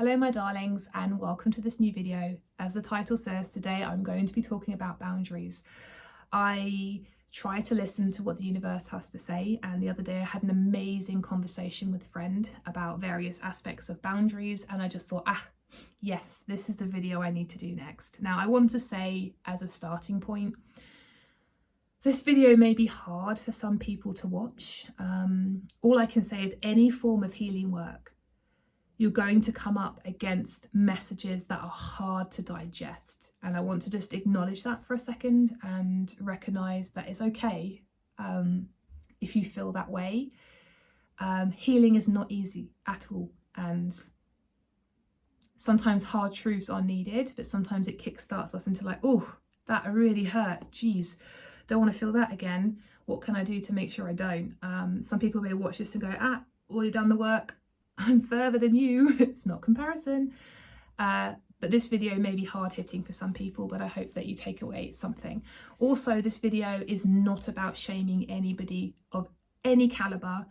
Hello my darlings, and welcome to this new video. As the title says, today I'm going to be talking about boundaries. I try to listen to what the universe has to say, and the other day I had an amazing conversation with a friend about various aspects of boundaries, and I just thought, yes, this is the video I need to do next. Now I want to say, as a starting point, this video may be hard for some people to watch. All I can say is any form of healing work, you're going to come up against messages that are hard to digest. And I want to just acknowledge that for a second and recognize that it's okay if you feel that way. Healing is not easy at all. And sometimes hard truths are needed, but sometimes it kickstarts us into like, oh, that really hurt. Geez, don't want to feel that again. What can I do to make sure I don't? Some people may watch this and go, already done the work. I'm further than you. It's not comparison. But this video may be hard hitting for some people, but I hope that you take away something. Also, this video is not about shaming anybody of any caliber,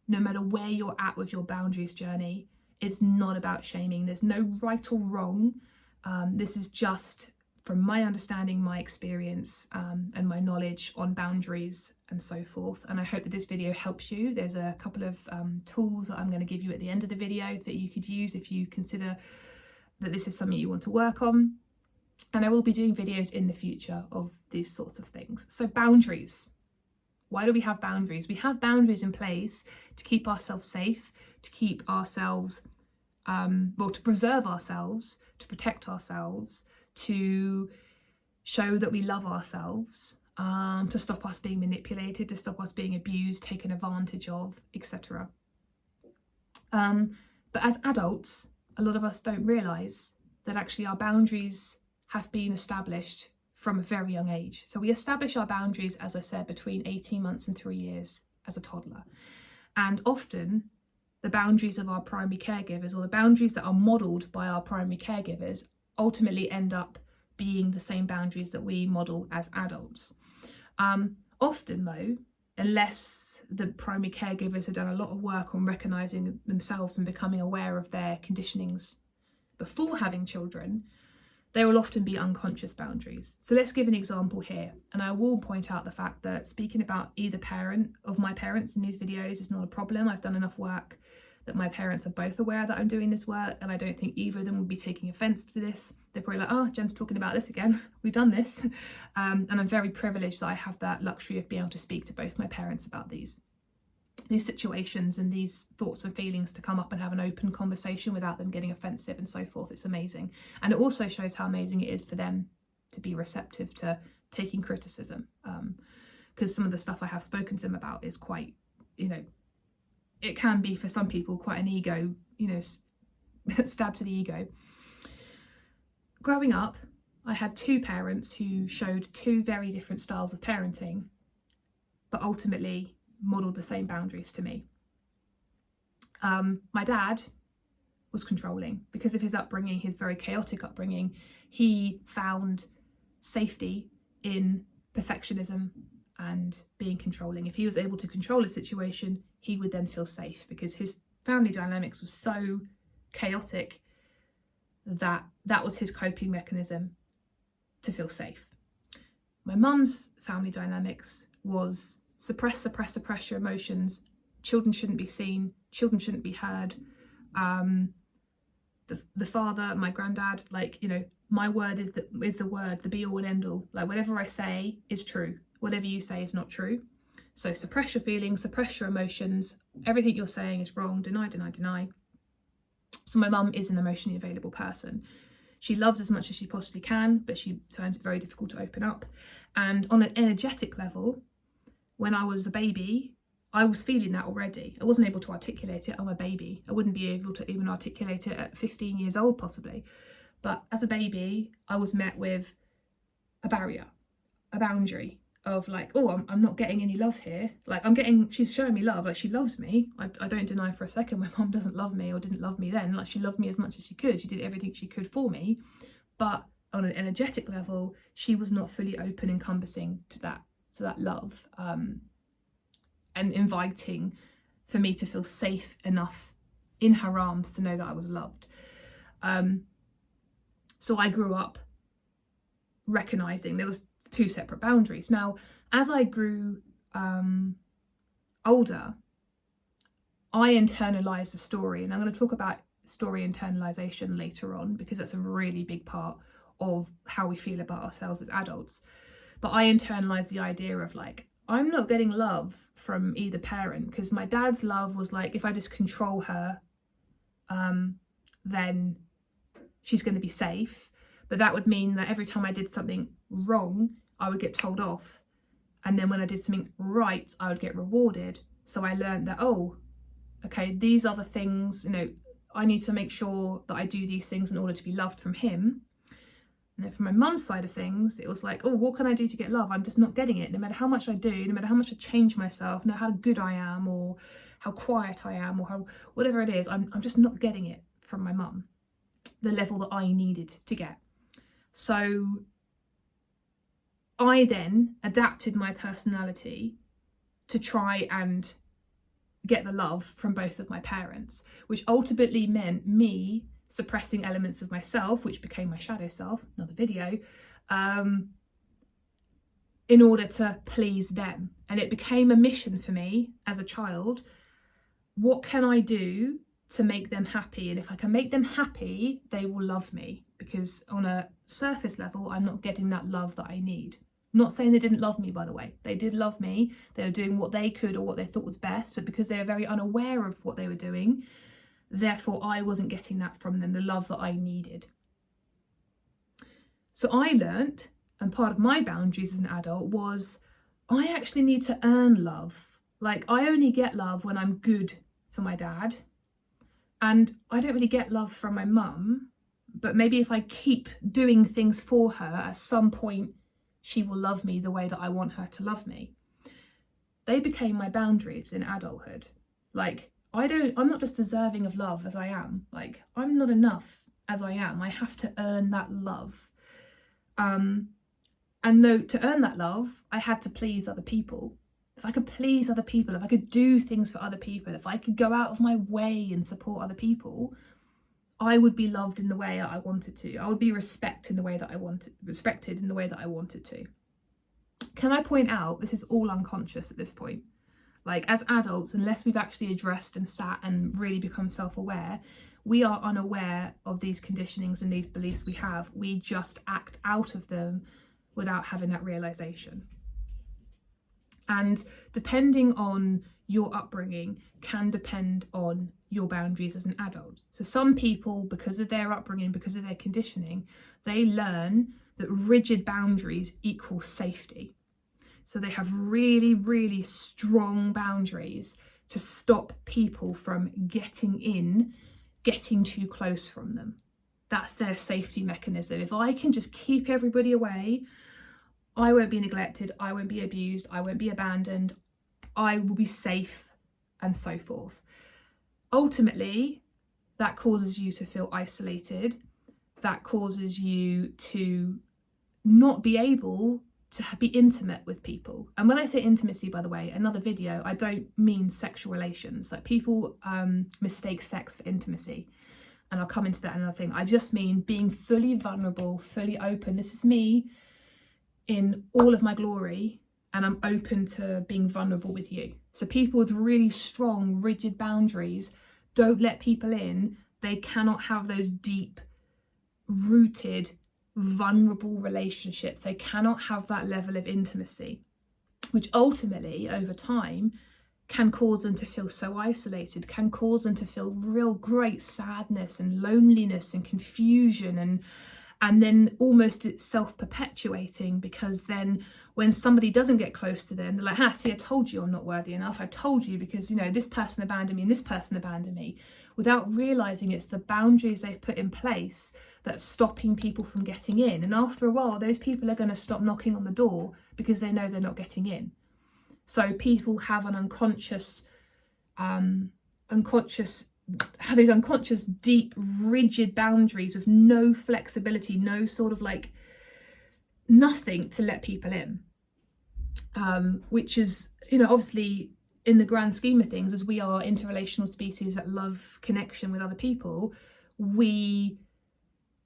no matter where you're at with your boundaries journey. It's not about shaming. There's no right or wrong. This is just from my understanding, my experience, and my knowledge on boundaries and so forth. And I hope that this video helps you. There's a couple of tools that I'm going to give you at the end of the video that you could use if you consider that this is something you want to work on. And I will be doing videos in the future of these sorts of things. So boundaries. Why do we have boundaries? We have boundaries in place to keep ourselves safe, to keep ourselves, to preserve ourselves, to protect ourselves, to show that we love ourselves, to stop us being manipulated, to stop us being abused, taken advantage of, etc. But as adults, a lot of us don't realise that actually our boundaries have been established from a very young age. So we establish our boundaries, as I said, between 18 months and 3 years as a toddler. And often the boundaries of our primary caregivers, or the boundaries that are modelled by our primary caregivers, ultimately end up being the same boundaries that we model as adults. Often though, unless the primary caregivers have done a lot of work on recognising themselves and becoming aware of their conditionings before having children, they will often be unconscious boundaries. So let's give an example here. And I will point out the fact that speaking about either parent of my parents in these videos is not a problem. I've done enough work that my parents are both aware that I'm doing this work, and I don't think either of them would be taking offence to this. They're probably like, oh, Jen's talking about this again. We've done this. And I'm very privileged that I have that luxury of being able to speak to both my parents about these situations and these thoughts and feelings, to come up and have an open conversation without them getting offensive and so forth. It's amazing. And it also shows how amazing it is for them to be receptive to taking criticism. Because some of the stuff I have spoken to them about is quite, it can be for some people quite an ego, stab to the ego. Growing up, I had two parents who showed two very different styles of parenting, but ultimately modelled the same boundaries to me. My dad was controlling because of his upbringing, his very chaotic upbringing. He found safety in perfectionism and being controlling. If he was able to control a situation, he would then feel safe, because his family dynamics was so chaotic that that was his coping mechanism to feel safe. My mum's family dynamics was suppress your emotions. Children shouldn't be seen. Children shouldn't be heard. The father, my granddad, my word is the word, the be all and end all. Like, whatever I say is true. Whatever you say is not true. So suppress your feelings, suppress your emotions. Everything you're saying is wrong. Deny, deny, deny. So my mum is an emotionally available person. She loves as much as she possibly can, but she finds it very difficult to open up. And on an energetic level, when I was a baby, I was feeling that already. I wasn't able to articulate it. I'm a baby. I wouldn't be able to even articulate it at 15 years old, possibly. But as a baby, I was met with a barrier, a boundary of like, oh, I'm not getting any love here. Like, she's showing me love. Like, she loves me. I don't deny for a second my mum doesn't love me, or didn't love me then. Like, she loved me as much as she could. She did everything she could for me. But on an energetic level, she was not fully open, encompassing to that love, and inviting for me to feel safe enough in her arms to know that I was loved. So I grew up recognizing there was two separate boundaries. Now, as I grew older, I internalized the story, and I'm going to talk about story internalization later on, because that's a really big part of how we feel about ourselves as adults. But I internalized the idea of like, I'm not getting love from either parent, because my dad's love was like, if I just control her, then she's going to be safe. But that would mean that every time I did something wrong, I would get told off. And then when I did something right, I would get rewarded. So I learned that, oh, okay, these are the things, you know, I need to make sure that I do these things in order to be loved from him. And then from my mum's side of things, it was like, oh, what can I do to get love? I'm just not getting it. No matter how much I do, no matter how much I change myself, no matter how good I am, or how quiet I am, or how whatever it is, I'm just not getting it from my mum, the level that I needed to get. So I then adapted my personality to try and get the love from both of my parents, which ultimately meant me suppressing elements of myself, which became my shadow self, another video, in order to please them. And it became a mission for me as a child. What can I do to make them happy? And if I can make them happy, they will love me, because on a surface level, I'm not getting that love that I need. I'm not saying they didn't love me, by the way. They did love me. They were doing what they could or what they thought was best, but because they were very unaware of what they were doing, therefore I wasn't getting that from them, the love that I needed. So I learnt, and part of my boundaries as an adult was, I actually need to earn love. Like, I only get love when I'm good for my dad, and I don't really get love from my mum, but maybe if I keep doing things for her, at some point she will love me the way that I want her to love me. They became my boundaries in adulthood. Like, I'm not just deserving of love as I am. Like, I'm not enough as I am. I have to earn that love. And no, to earn that love, I had to please other people. If I could please other people, if I could do things for other people, if I could go out of my way and support other people, I would be loved in the way I wanted to. I would be respected in the way that I wanted to. Can I point out, this is all unconscious at this point. Like, as adults, unless we've actually addressed and sat and really become self-aware, we are unaware of these conditionings and these beliefs we have. We just act out of them without having that realization. And depending on your upbringing can depend on your boundaries as an adult. So some people, because of their upbringing, because of their conditioning, they learn that rigid boundaries equal safety. So they have really, really strong boundaries to stop people from getting too close from them. That's their safety mechanism. If I can just keep everybody away, I won't be neglected, I won't be abused, I won't be abandoned, I will be safe, and so forth. Ultimately, that causes you to feel isolated. That causes you to not be able to be intimate with people. And when I say intimacy, by the way, another video, I don't mean sexual relations. Like, people mistake sex for intimacy. And I'll come into that another thing. I just mean being fully vulnerable, fully open. This is me in all of my glory, and I'm open to being vulnerable with you. So people with really strong, rigid boundaries don't let people in. They cannot have those deep rooted, vulnerable relationships. They cannot have that level of intimacy, which ultimately over time can cause them to feel so isolated, can cause them to feel real great sadness and loneliness and confusion, and then almost it's self-perpetuating, because then when somebody doesn't get close to them, they're like, see, I told you I'm not worthy enough. I told you, because, you know, this person abandoned me and this person abandoned me, without realizing it's the boundaries they've put in place that's stopping people from getting in. And after a while, those people are going to stop knocking on the door because they know they're not getting in. So people have an unconscious, have these unconscious, deep, rigid boundaries with no flexibility, no sort of like nothing to let people in, which is, you know, obviously in the grand scheme of things, as we are interrelational species that love connection with other people, we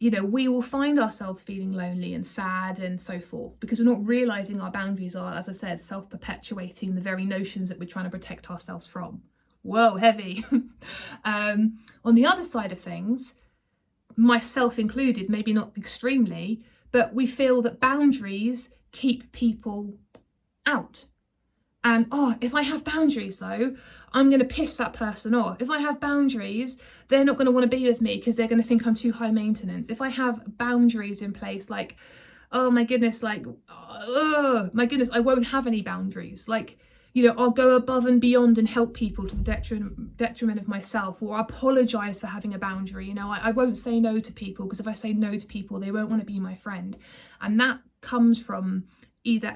you know, we will find ourselves feeling lonely and sad and so forth because we're not realizing our boundaries are, as I said, self-perpetuating the very notions that we're trying to protect ourselves from. Whoa, heavy. On the other side of things, myself included, maybe not extremely, but we feel that boundaries keep people out. And, oh, if I have boundaries though, I'm going to piss that person off. If I have boundaries, they're not going to want to be with me because they're going to think I'm too high maintenance. If I have boundaries in place, like, oh my goodness, like, oh my goodness, I won't have any boundaries. Like, you know, I'll go above and beyond and help people to the detriment of myself, or I apologize for having a boundary. You know, I won't say no to people because if I say no to people, they won't want to be my friend. And that comes from either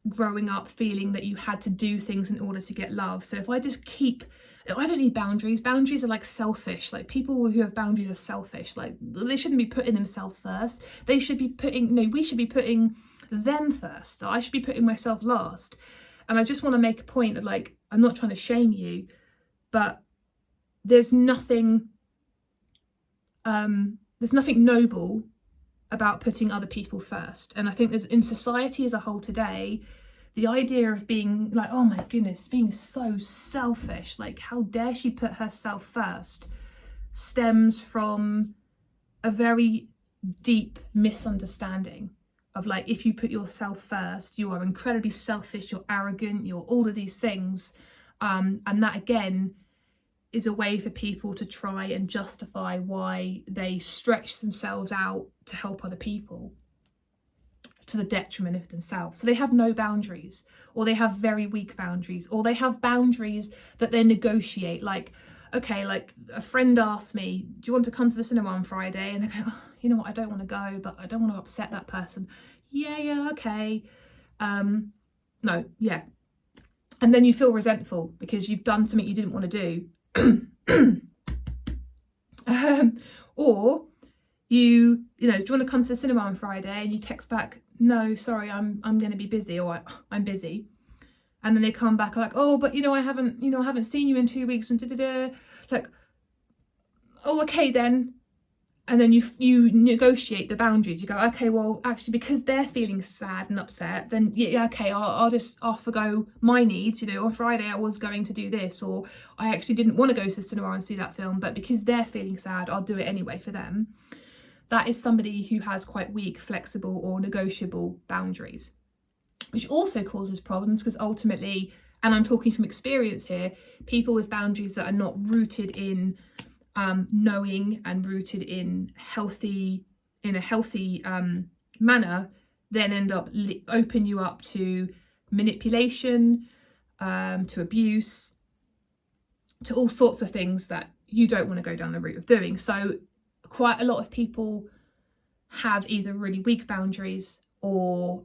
growing up feeling that you had to do things in order to get love. So if I just I don't need boundaries. Boundaries are like selfish. Like, people who have boundaries are selfish. Like, they shouldn't be putting themselves first. They should be putting, no, we should be putting them first. I should be putting myself last. And I just want to make a point of, like, I'm not trying to shame you, but there's nothing noble about putting other people first. And I think there's, in society as a whole today, the idea of being like, oh my goodness, being so selfish, like, how dare she put herself first, stems from a very deep misunderstanding of, like, if you put yourself first, you are incredibly selfish, you're arrogant, you're all of these things. And that again is a way for people to try and justify why they stretch themselves out to help other people to the detriment of themselves. So they have no boundaries, or they have very weak boundaries, or they have boundaries that they negotiate. Like, okay, like a friend asked me, do you want to come to the cinema on Friday? And I go, oh, you know what, I don't want to go, but I don't want to upset that person. Yeah, okay. No, yeah. And then you feel resentful because you've done something you didn't want to do. Or you know, do you want to come to the cinema on Friday? And you text back, no, sorry, I'm going to be busy, or I'm busy. And then they come back like, oh, but you know, I haven't seen you in 2 weeks, and like, oh, okay then. And then you negotiate the boundaries. You go, okay, well, actually, because they're feeling sad and upset, then yeah, okay, I'll forgo my needs. You know, on Friday I was going to do this, or I actually didn't want to go to the cinema and see that film, but because they're feeling sad, I'll do it anyway for them. That is somebody who has quite weak, flexible, or negotiable boundaries, which also causes problems because ultimately, and I'm talking from experience here, people with boundaries that are not rooted in knowing and rooted in a healthy manner, then end up open you up to manipulation, to abuse, to all sorts of things that you don't want to go down the route of doing. So quite a lot of people have either really weak boundaries or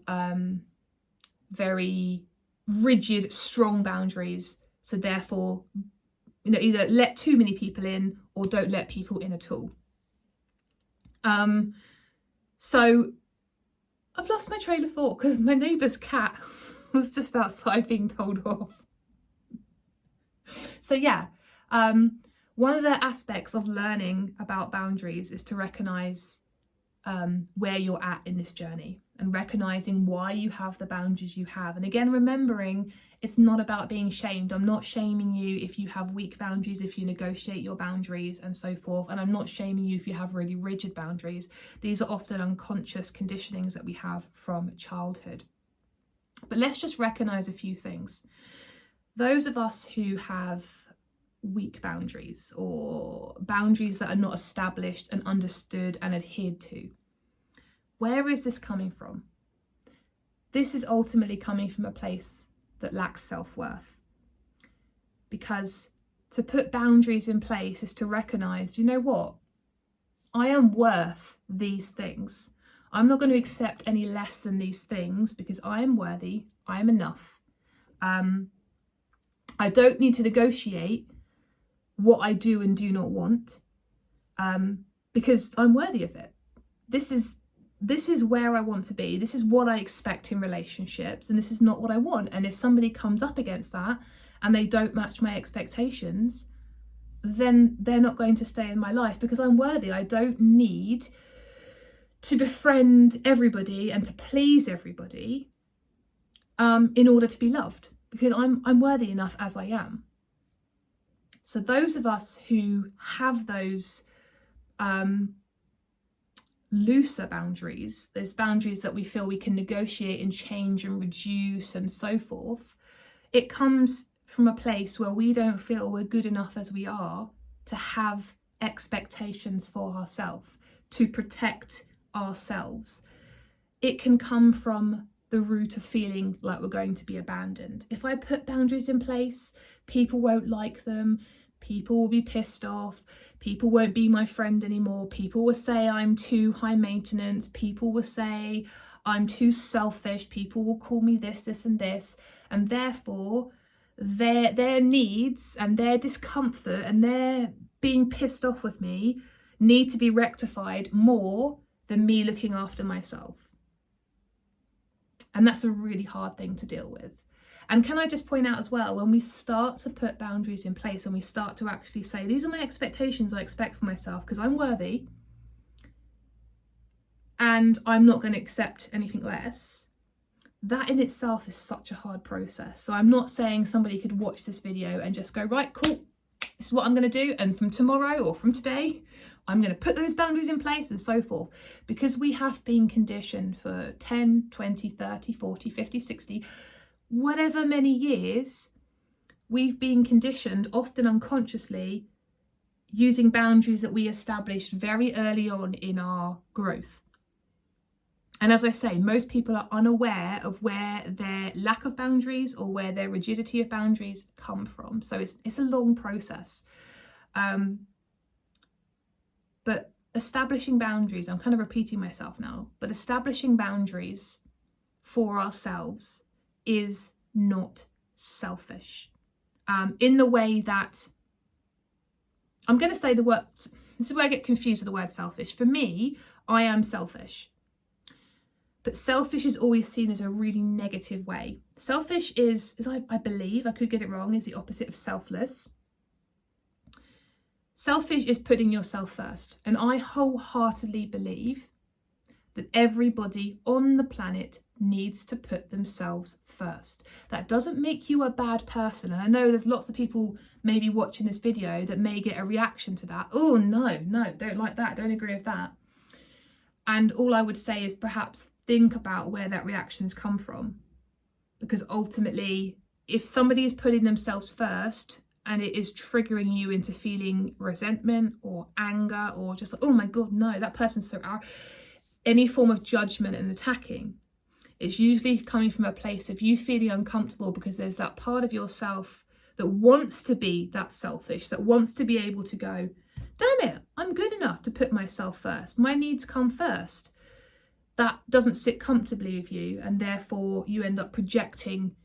very rigid, strong boundaries. So therefore, you know, either let too many people in or don't let people in at all. So I've lost my train of thought because my neighbour's cat was just outside being told off. So yeah, one of the aspects of learning about boundaries is to recognise where you're at in this journey and recognising why you have the boundaries you have. And again, remembering it's not about being shamed. I'm not shaming you if you have weak boundaries, if you negotiate your boundaries and so forth. And I'm not shaming you if you have really rigid boundaries. These are often unconscious conditionings that we have from childhood. But let's just recognise a few things. Those of us who have weak boundaries or boundaries that are not established and understood and adhered to, where is this coming from? This is ultimately coming from a place that lacks self-worth. Because to put boundaries in place is to recognise, you know what? I am worth these things. I'm not going to accept any less than these things because I am worthy. I am enough. I don't need to negotiate what I do and do not want because I'm worthy of it. This is where I want to be. This is what I expect in relationships, and this is not what I want. And if somebody comes up against that and they don't match my expectations, then they're not going to stay in my life, because I'm worthy. I don't need to befriend everybody and to please everybody in order to be loved, because I'm worthy enough as I am. So those of us who have those looser boundaries, those boundaries that we feel we can negotiate and change and reduce and so forth, it comes from a place where we don't feel we're good enough as we are to have expectations for ourselves, to protect ourselves. It can come from the root of feeling like we're going to be abandoned. If I put boundaries in place, people won't like them, people will be pissed off, people won't be my friend anymore, people will say I'm too high maintenance, people will say I'm too selfish, people will call me this, this and this, and therefore their needs and their discomfort and their being pissed off with me need to be rectified more than me looking after myself. And that's a really hard thing to deal with. And can I just point out as well, when we start to put boundaries in place and we start to actually say, these are my expectations I expect for myself because I'm worthy and I'm not going to accept anything less, that in itself is such a hard process. So I'm not saying somebody could watch this video and just go, right, cool, this is what I'm going to do, and from tomorrow or from today I'm going to put those boundaries in place and so forth, because we have been conditioned for 10, 20, 30, 40, 50, 60, whatever many years, we've been conditioned, often unconsciously, using boundaries that we established very early on in our growth. And as I say, most people are unaware of where their lack of boundaries or where their rigidity of boundaries come from. So it's a long process. But establishing boundaries, I'm kind of repeating myself now, but establishing boundaries for ourselves is not selfish. In the way that, I'm going to say the word, this is where I get confused with the word selfish. For me, I am selfish. But selfish is always seen as a really negative way. Selfish is I believe, I could get it wrong, is the opposite of selfless. Selfish is putting yourself first. And I wholeheartedly believe that everybody on the planet needs to put themselves first. That doesn't make you a bad person. And I know there's lots of people maybe watching this video that may get a reaction to that. Oh, no, don't like that, don't agree with that. And all I would say is perhaps think about where that reaction's come from. Because ultimately, if somebody is putting themselves first and it is triggering you into feeling resentment or anger or just like, oh my God, no, that person's so arrogant, any form of judgment and attacking, it's usually coming from a place of you feeling uncomfortable because there's that part of yourself that wants to be that selfish, that wants to be able to go, damn it, I'm good enough to put myself first. My needs come first. That doesn't sit comfortably with you, and therefore you end up projecting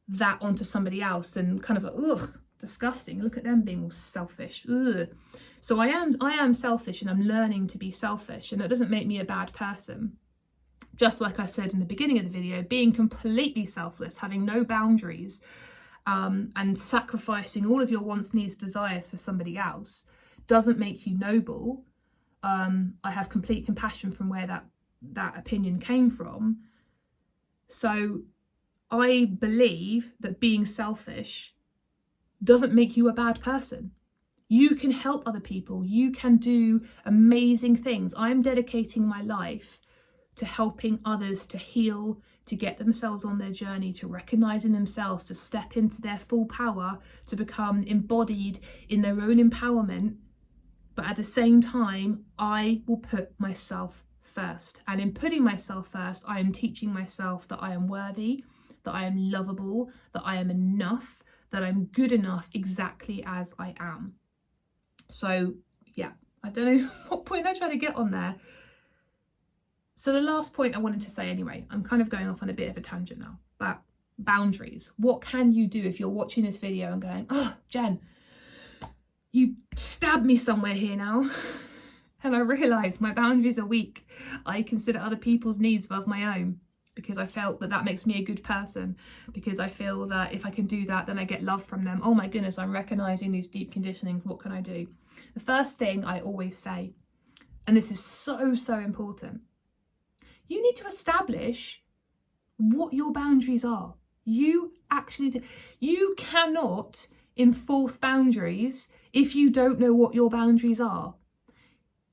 that onto somebody else and kind of like, ugh, disgusting. Look at them being all selfish. Ugh. So I am selfish, and I'm learning to be selfish, and it doesn't make me a bad person. Just like I said in the beginning of the video, being completely selfless, having no boundaries, and sacrificing all of your wants, needs, desires for somebody else doesn't make you noble. I have complete compassion from where that opinion came from. So I believe that being selfish doesn't make you a bad person. You can help other people. You can do amazing things. I'm dedicating my life to helping others to heal, to get themselves on their journey, to recognizing themselves, to step into their full power, to become embodied in their own empowerment. But at the same time, I will put myself first. And in putting myself first, I am teaching myself that I am worthy, that I am lovable, that I am enough, that I'm good enough exactly as I am. So yeah, I don't know what point I try to get on there. So the last point I wanted to say anyway, I'm kind of going off on a bit of a tangent now, but boundaries. What can you do if you're watching this video and going, oh, Jen, you stabbed me somewhere here now. And I realise my boundaries are weak. I consider other people's needs above my own. because I felt that that makes me a good person, because I feel that if I can do that, then I get love from them. Oh my goodness, I'm recognizing these deep conditionings. What can I do? The first thing I always say, and this is so, so important, you need to establish what your boundaries are. You actually do. You cannot enforce boundaries if you don't know what your boundaries are.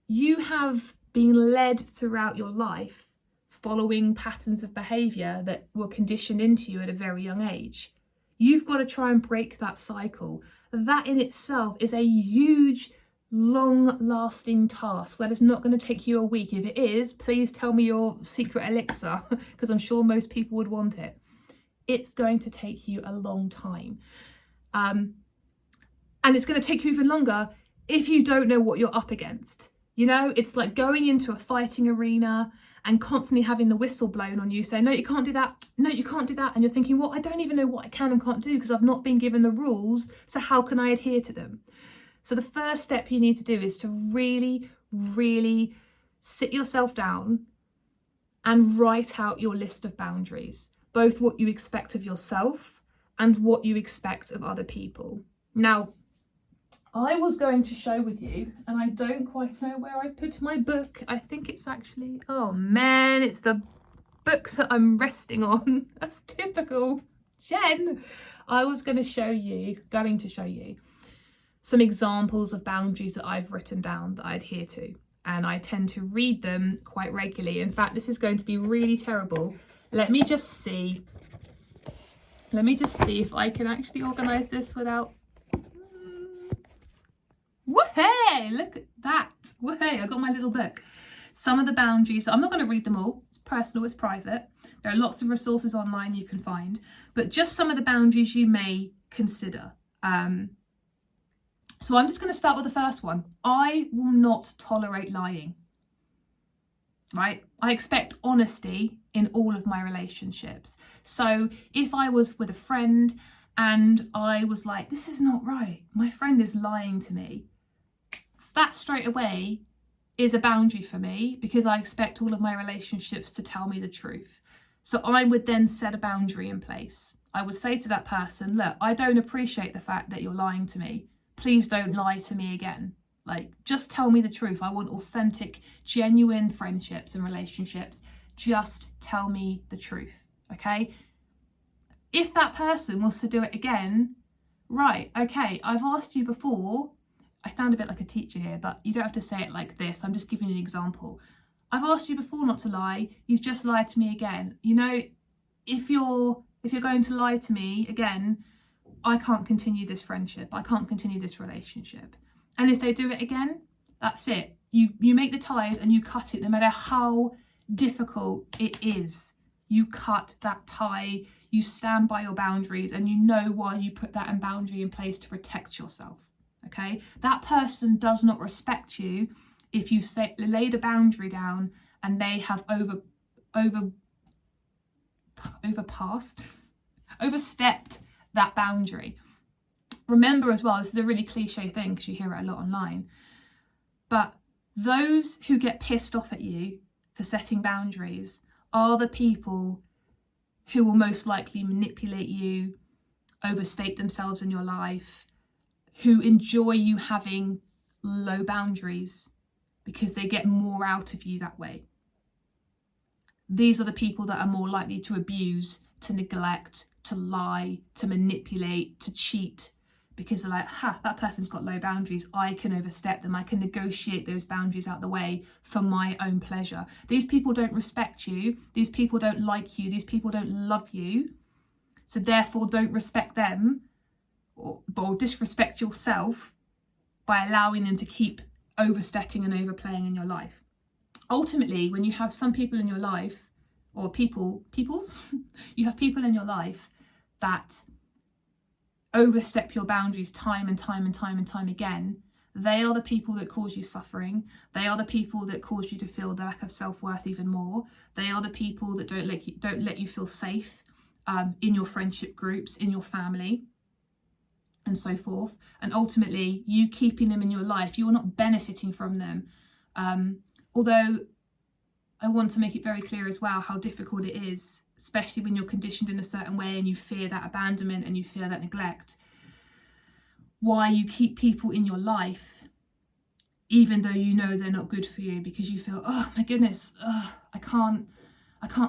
You have been led throughout your life following patterns of behaviour that were conditioned into you at a very young age. You've got to try and break that cycle. That in itself is a huge, long-lasting task that is not going to take you a week. If it is, please tell me your secret elixir, because I'm sure most people would want it. It's going to take you a long time. And it's going to take you even longer if you don't know what you're up against. You know, it's like going into a fighting arena and constantly having the whistle blown on you saying, no, you can't do that. No, you can't do that. And you're thinking, well, I don't even know what I can and can't do because I've not been given the rules. So how can I adhere to them? So the first step you need to do is to really, really sit yourself down and write out your list of boundaries, both what you expect of yourself and what you expect of other people. Now, I was going to show with you, and I don't quite know where I put my book. I think it's actually, oh man, it's the book that I'm resting on. That's typical. Jen, I was going to show you some examples of boundaries that I've written down that I adhere to. And I tend to read them quite regularly. In fact, this is going to be really terrible. Let me just see if I can actually organise this without... Whoa, look at that. Whoa, I got my little book. Some of the boundaries, I'm not going to read them all. It's personal, it's private. There are lots of resources online you can find, but just some of the boundaries you may consider. So I'm just going to start with the first one. I will not tolerate lying. Right? I expect honesty in all of my relationships. So if I was with a friend and I was like, this is not right, my friend is lying to me, that straight away is a boundary for me, because I expect all of my relationships to tell me the truth. So I would then set a boundary in place. I would say to that person, look, I don't appreciate the fact that you're lying to me. Please don't lie to me again. Like, just tell me the truth. I want authentic, genuine friendships and relationships. Just tell me the truth, okay? If that person wants to do it again, right, okay, I've asked you before. I sound a bit like a teacher here, but you don't have to say it like this. I'm just giving you an example. I've asked you before not to lie. You've just lied to me again. You know, if you're going to lie to me again, I can't continue this friendship. I can't continue this relationship. And if they do it again, that's it. You make the ties and you cut it, no matter how difficult it is. You cut that tie. You stand by your boundaries, and you know why you put that boundary in place to protect yourself. Okay, that person does not respect you if you've laid a boundary down and they have overstepped that boundary. Remember as well, this is a really cliche thing because you hear it a lot online, but those who get pissed off at you for setting boundaries are the people who will most likely manipulate you, overstate themselves in your life, who enjoy you having low boundaries because they get more out of you that way. These are the people that are more likely to abuse, to neglect, to lie, to manipulate, to cheat, because they're like, that person's got low boundaries. I can overstep them. I can negotiate those boundaries out the way for my own pleasure. These people don't respect you. These people don't like you. These people don't love you. So therefore, don't respect them or disrespect yourself by allowing them to keep overstepping and overplaying in your life. Ultimately, when you have some people in your life, or you have people in your life that overstep your boundaries time and time and time and time again, they are the people that cause you suffering. They are the people that cause you to feel the lack of self-worth even more. They are the people that don't let you feel safe in your friendship groups, in your family, and so forth. And ultimately, you keeping them in your life, you're not benefiting from them. Although I want to make it very clear as well how difficult it is, especially when you're conditioned in a certain way and you fear that abandonment and you fear that neglect, why you keep people in your life even though you know they're not good for you, because you feel, oh my goodness, I can't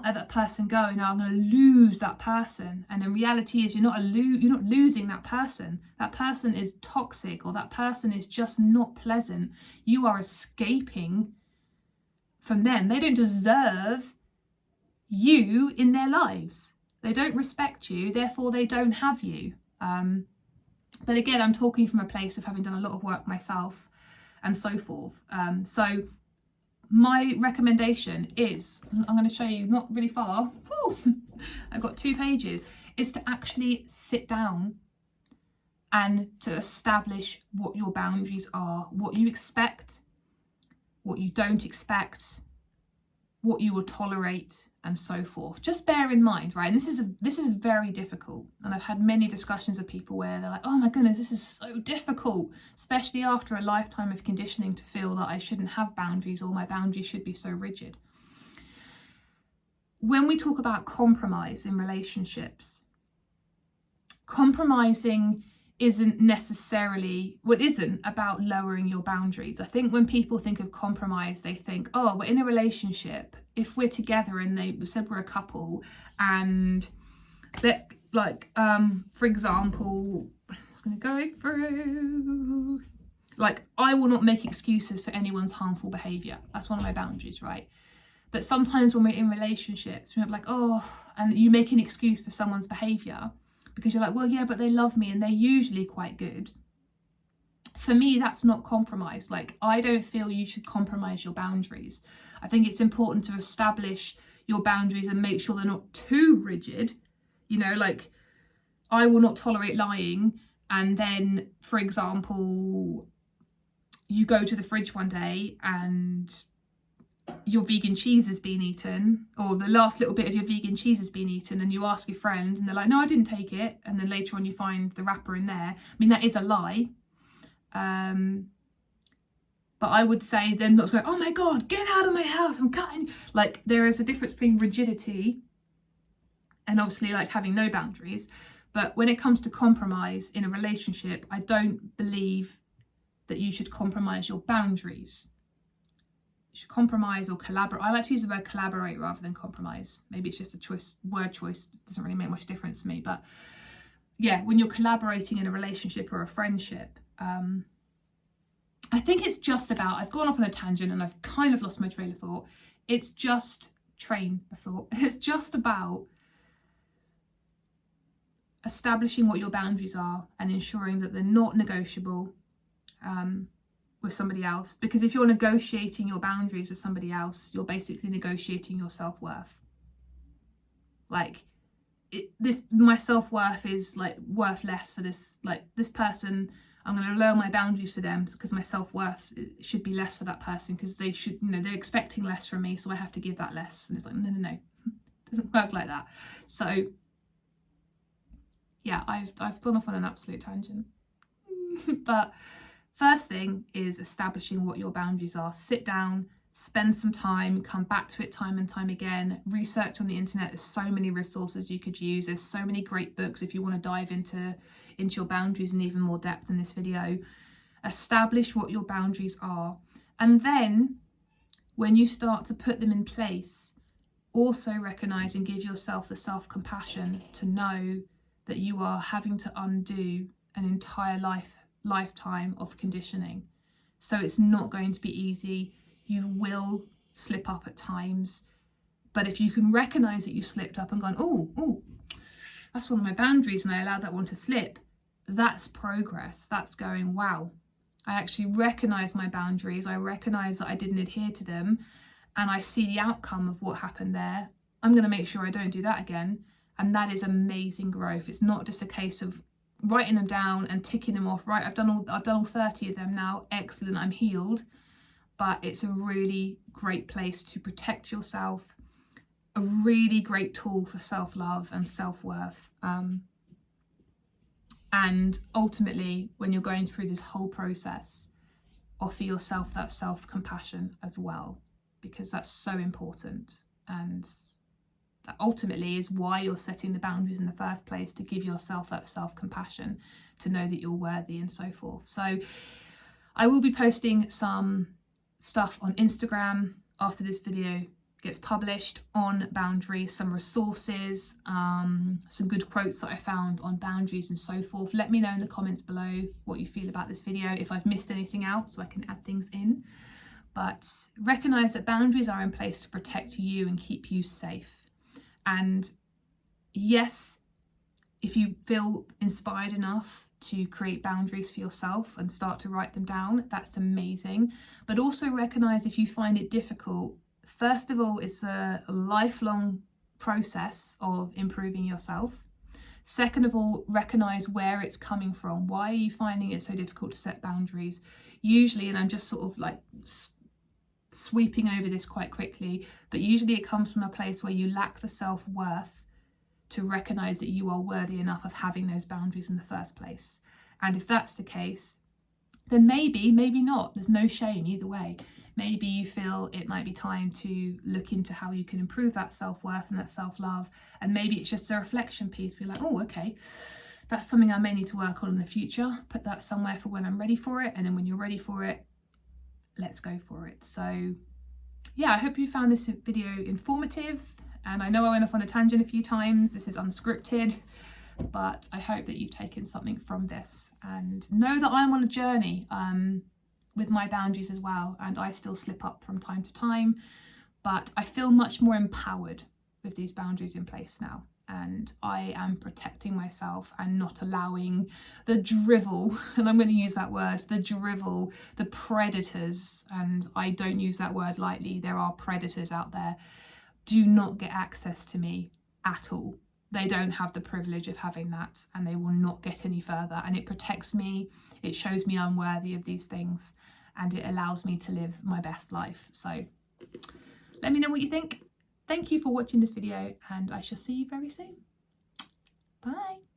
let that person go. Now I'm going to lose that person. And in reality is you're not losing that person. That person is toxic, or that person is just not pleasant. You are escaping from them. They don't deserve you in their lives. They don't respect you, therefore they don't have you. But again, I'm talking from a place of having done a lot of work myself and so forth. So my recommendation is, I'm going to show you not really far, I've got 2 pages, is to actually sit down and to establish what your boundaries are, what you expect, what you don't expect, what you will tolerate, and so forth. Just bear in mind, right? And this is very difficult. And I've had many discussions with people where they're like, oh my goodness, this is so difficult, especially after a lifetime of conditioning to feel that I shouldn't have boundaries, or my boundaries should be so rigid. When we talk about compromise in relationships, compromising isn't necessarily, well, it isn't about lowering your boundaries. I think when people think of compromise, they think, oh, we're in a relationship. If we're together and they said we're a couple, and let's like, for example, I'm just going to go through, like, I will not make excuses for anyone's harmful behavior. That's one of my boundaries, right? But sometimes when we're in relationships, we're like, oh, and you make an excuse for someone's behavior because you're like, well, yeah, but they love me and they're usually quite good. For me, that's not compromise. Like, I don't feel you should compromise your boundaries. I think it's important to establish your boundaries and make sure they're not too rigid. You know, like, I will not tolerate lying. And then, for example, you go to the fridge one day and your vegan cheese has been eaten, or the last little bit of your vegan cheese has been eaten, and you ask your friend and they're like, no, I didn't take it, and then later on you find the wrapper in there. I mean, that is a lie. But I would say then not to go, oh my god, get out of my house, I'm cutting. Like, there is a difference between rigidity and obviously like having no boundaries. But when it comes to compromise in a relationship, I don't believe that you should compromise your boundaries. Compromise or collaborate. I like to use the word collaborate rather than compromise. Maybe it's just a choice, word choice, doesn't really make much difference to me. But yeah, when you're collaborating in a relationship or a friendship, I think it's just about, I've gone off on a tangent and I've kind of lost my train of thought. It's just It's just about establishing what your boundaries are and ensuring that they're not negotiable with somebody else. Because if you're negotiating your boundaries with somebody else, you're basically negotiating your self-worth. Like, my self-worth is like worth less for this, like, this person. I'm going to lower my boundaries for them because my self-worth should be less for that person, because they should, you know, they're expecting less from me, so I have to give that less. And it's like, no, it doesn't work like that. So yeah, I've gone off on an absolute tangent. But first thing is establishing what your boundaries are. Sit down, spend some time, come back to it time and time again. Research on the internet. There's so many resources you could use. There's so many great books if you want to dive into your boundaries in even more depth in this video. Establish what your boundaries are. And then when you start to put them in place, also recognize and give yourself the self-compassion to know that you are having to undo an entire lifetime of conditioning. So it's not going to be easy. You will slip up at times. But if you can recognize that you've slipped up and gone, oh, that's one of my boundaries and I allowed that one to slip, that's progress. That's going, wow, I actually recognize my boundaries. I recognize that I didn't adhere to them, and I see the outcome of what happened there. I'm going to make sure I don't do that again. And that is amazing growth. It's not just a case of writing them down and ticking them off. Right, I've done all 30 of them now. Excellent, I'm healed. But it's a really great place to protect yourself. A really great tool for self-love and self-worth. And ultimately, when you're going through this whole process, offer yourself that self-compassion as well. because that's so important. And that ultimately is why you're setting the boundaries in the first place, to give yourself that self-compassion, to know that you're worthy and so forth. So I will be posting some stuff on Instagram after this video gets published on boundaries, some resources, some good quotes that I found on boundaries and so forth. Let me know in the comments below what you feel about this video, if I've missed anything out, so I can add things in. But recognise that boundaries are in place to protect you and keep you safe. And yes, if you feel inspired enough to create boundaries for yourself and start to write them down, that's amazing. But also recognise if you find it difficult, first of all, it's a lifelong process of improving yourself. Second of all, recognise where it's coming from. Why are you finding it so difficult to set boundaries? Usually, and I'm just sort of like sweeping over this quite quickly, but usually it comes from a place where you lack the self-worth to recognise that you are worthy enough of having those boundaries in the first place. And if that's the case, then maybe not. There's no shame either way. Maybe you feel it might be time to look into how you can improve that self-worth and that self-love. And maybe it's just a reflection piece. Be like, oh, okay, that's something I may need to work on in the future. Put that somewhere for when I'm ready for it. And then when you're ready for it, let's go for it. So yeah, I hope you found this video informative. And I know I went off on a tangent a few times. This is unscripted, but I hope that you've taken something from this, and know that I'm on a journey with my boundaries as well. And I still slip up from time to time, but I feel much more empowered with these boundaries in place now. And I am protecting myself and not allowing the drivel, and I'm going to use that word, the drivel, the predators, and I don't use that word lightly. There are predators out there. Do not get access to me at all. They don't have the privilege of having that, and they will not get any further. And it protects me. It shows me I'm worthy of these things, and it allows me to live my best life. So let me know what you think. Thank you for watching this video, and I shall see you very soon. Bye.